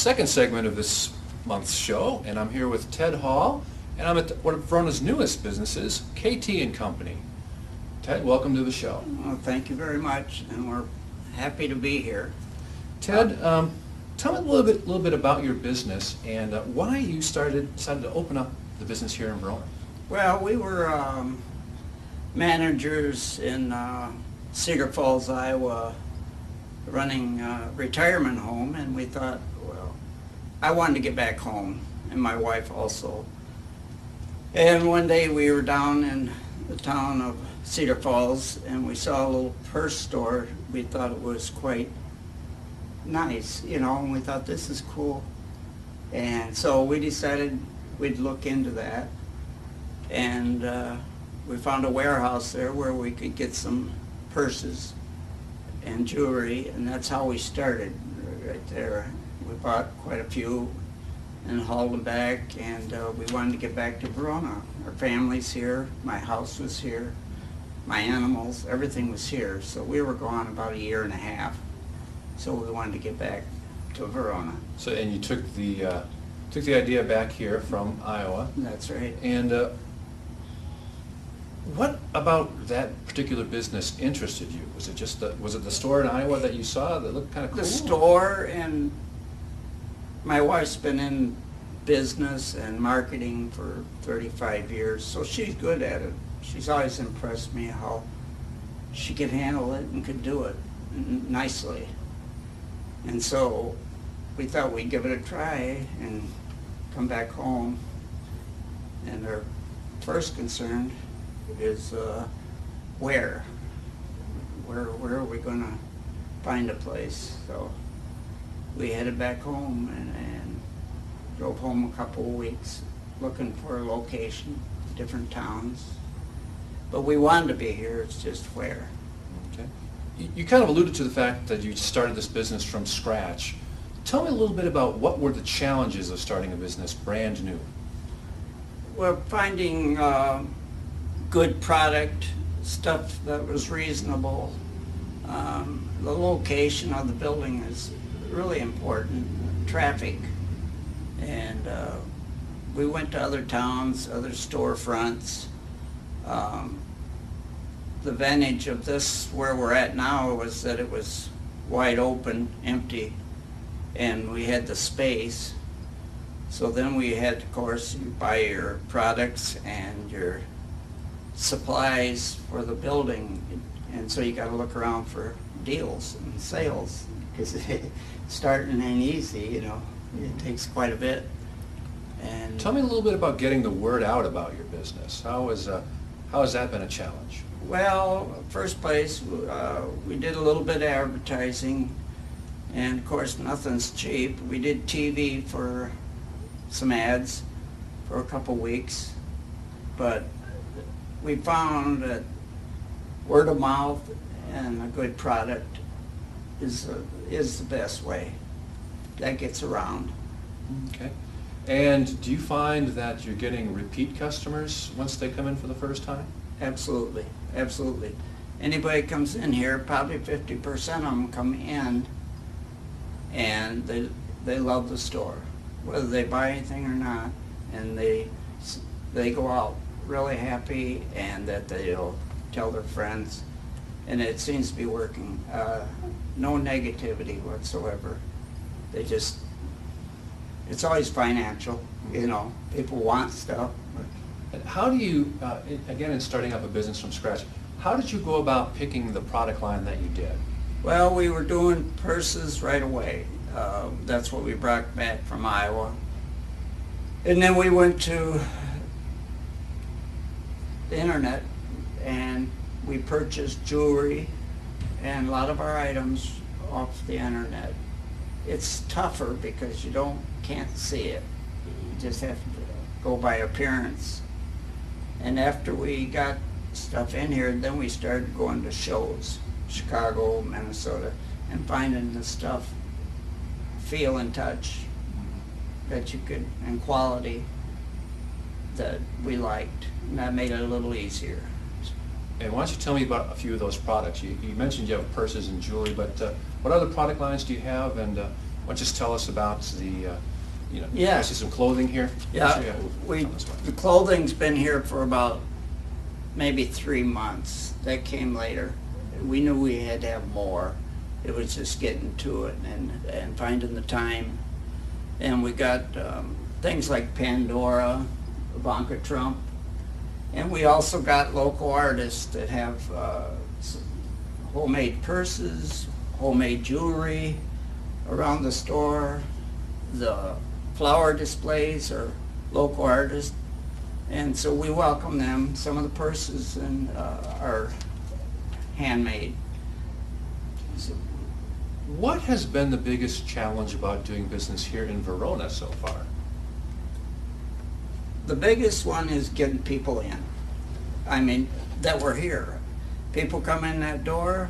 second segment of this month's show, and I'm here with Ted Hall, and I'm at one of Verona's newest businesses, KT and Company. Ted, welcome to the show. Well, thank you very much, and we're happy to be here. Ted, tell me a little bit about your business and why you decided to open up the business here in Verona. Well, we were managers in Cedar Falls, Iowa, running a retirement home, and we thought, well, I wanted to get back home, and my wife also. And one day we were down in the town of Cedar Falls, and we saw a little purse store. We thought it was quite nice, and we thought, this is cool. And so we decided we'd look into that, and we found a warehouse there where we could get some purses and jewelry, and that's how we started right there. We bought quite a few and hauled them back, and we wanted to get back to Verona. Our family's here, my house was here, my animals, everything was here. So we were gone about a year and a half. So we wanted to get back to Verona. So, and you took the idea back here from Iowa. That's right. And what about that particular business interested you? Was it just was it the store in Iowa that you saw that looked kind of cool? The store, and my wife's been in business and marketing for 35 years, so she's good at it. She's always impressed me how she could handle it and could do it nicely. And so we thought we'd give it a try and come back home. And our first concern is where are we going to find a place? So we headed back home and drove home a couple of weeks looking for a location, different towns. But we wanted to be here, it's just where. Okay. You kind of alluded to the fact that you started this business from scratch. Tell me a little bit about what were the challenges of starting a business brand new? Well, finding good product, stuff that was reasonable. The location of the building is really important, traffic. And we went to other towns, other storefronts. The advantage of this, where we're at now, was that it was wide open, empty, and we had the space. So then we had, of course, you buy your products and your supplies for the building, and so you got to look around for deals and sales, because starting ain't easy, it takes quite a bit. And tell me a little bit about getting the word out about your business. How has that been a challenge? Well, first place, we did a little bit of advertising, and of course nothing's cheap. We did TV for some ads for a couple weeks, but we found that word of mouth and a good product is the best way. That gets around. Okay. And do you find that you're getting repeat customers once they come in for the first time? Absolutely, absolutely. Anybody comes in here, probably 50% of them come in, and they love the store, whether they buy anything or not, and they go out really happy, and that they'll tell their friends, and it seems to be working. No negativity whatsoever. It's always financial, people want stuff. And how do you, again, in starting up a business from scratch, how did you go about picking the product line that you did? Well, we were doing purses right away. That's what we brought back from Iowa. And then we went to the internet and we purchased jewelry and a lot of our items off the internet. It's tougher because you can't see it. You just have to go by appearance. And after we got stuff in here, then we started going to shows, Chicago, Minnesota, and finding the stuff, feel and touch that you could, and quality that we liked, and that made it a little easier. And why don't you tell me about a few of those products? You mentioned you have purses and jewelry, but what other product lines do you have, and Why don't you just tell us about the, Yeah. I see some clothing here. Yeah, Come this way. the clothing's been here for about maybe 3 months. That came later. We knew we had to have more. It was just getting to it and finding the time. And we got things like Pandora, Ivanka Trump, and we also got local artists that have homemade purses, homemade jewelry around the store. The flower displays are local artists, and so we welcome them. Some of the purses are handmade. So, What has been the biggest challenge about doing business here in Verona so far? the biggest one is getting people in. I mean, that were here. People come in that door,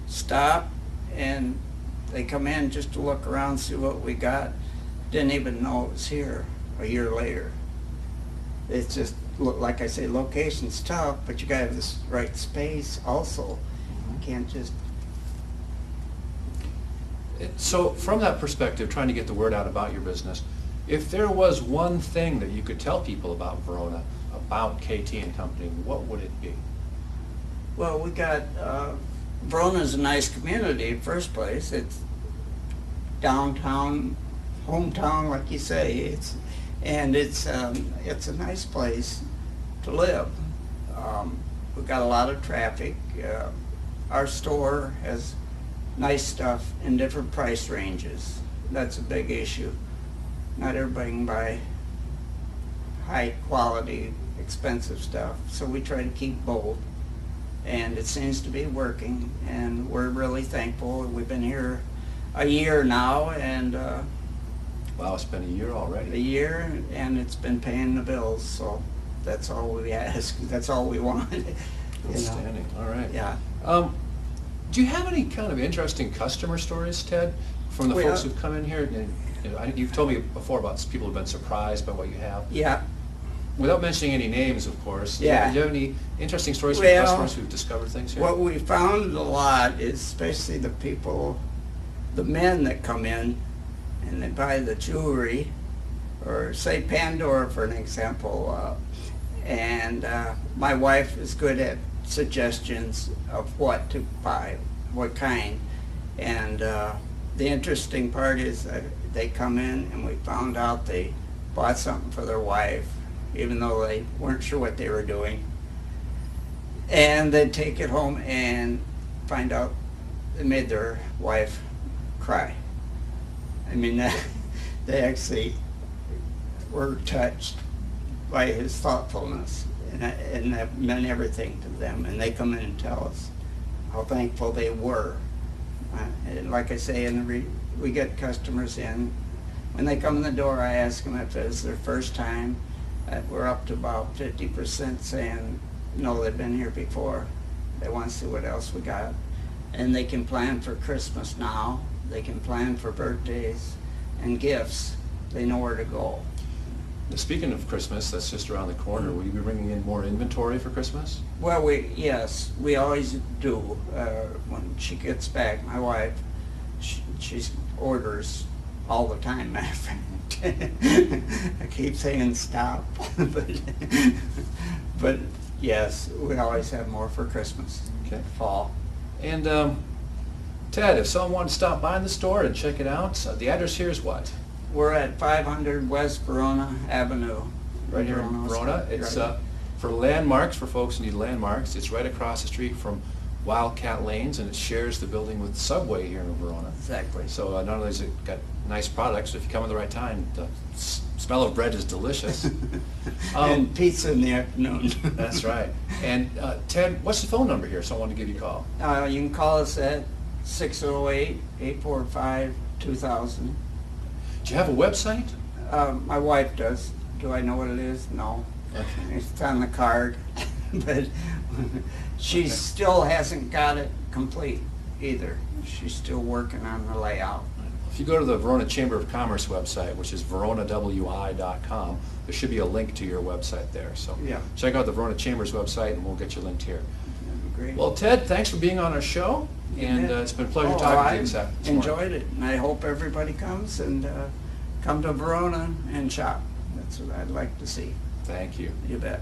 stop, and they come in just to look around, see what we got. Didn't even know it was here a year later. It's just, like I say, location's tough, but you gotta have this right space also. You can't just, So from that perspective, trying to get the word out about your business, if there was one thing that you could tell people about Verona, about KT and Company, what would it be? well, we got, Verona's a nice community in first place. It's downtown, hometown, like you say. It's a nice place to live. We've got a lot of traffic. Our store has nice stuff in different price ranges. That's a big issue. Not everybody can buy high quality, expensive stuff, so we try to keep both. And it seems to be working, and we're really thankful. We've been here a year now, and Wow, it's been a year a already. year, and it's been paying the bills, so that's all we ask, that's all we want. you know. Outstanding, all right. Yeah. Do you have any kind of interesting customer stories, Ted, from the Well- folks who've come in here? And, you've told me before about people who've been surprised by what you have. Yeah, Without mentioning any names, of course. Yeah. Do you have any interesting stories from Well, customers who've discovered things here? what we found a lot is especially the people, the men that come in and they buy the jewelry, or say Pandora for an example, and my wife is good at suggestions of what to buy, what kind. And the interesting part is they come in and we found out they bought something for their wife, even though they weren't sure what they were doing. And they'd take it home and find out it made their wife cry. I mean, they actually were touched by his thoughtfulness, and that meant everything to them. And they come in and tell us how thankful they were. And like I say, we get customers in. When they come in the door, I ask them if it's their first time. We're up to about 50% saying, no, they've been here before. They want to see what else we got. And they can plan for Christmas now. They can plan for birthdays and gifts. They know where to go. Speaking of Christmas, that's just around the corner. Will you be bringing in more inventory for Christmas? Well, yes, we always do. When she gets back, my wife, she orders all the time, matter of fact. I keep saying stop, but yes, we always have more for Christmas, Okay. fall. And Ted, if someone wanted to stop by in the store and check it out, the address here is what? We're at 500 West Verona Avenue. Right here in Verona. It's Right. for landmarks, for folks who need landmarks. It's right across the street from Wildcat Lanes, and it shares the building with Subway here in Verona. Exactly. So not only has it got nice products, if you come at the right time, the smell of bread is delicious. And pizza in the afternoon. That's right. And Ted, what's the phone number here? Someone to give you a call. You can call us at 608-845-2000. Do you have a website? My wife does. Do I know what it is? No. Okay. It's on the card, but she Okay. still hasn't got it complete either. She's still working on the layout. If you go to the Verona Chamber of Commerce website, which is veronawi.com, there should be a link to your website there. So Yeah. check out the Verona Chamber's website and we'll get you linked here. Great. Well, Ted, thanks for being on our show, and it's been a pleasure Oh, talking to I you this morning. enjoyed it, and I hope everybody comes and come to Verona and shop. That's what I'd like to see. Thank you. You bet.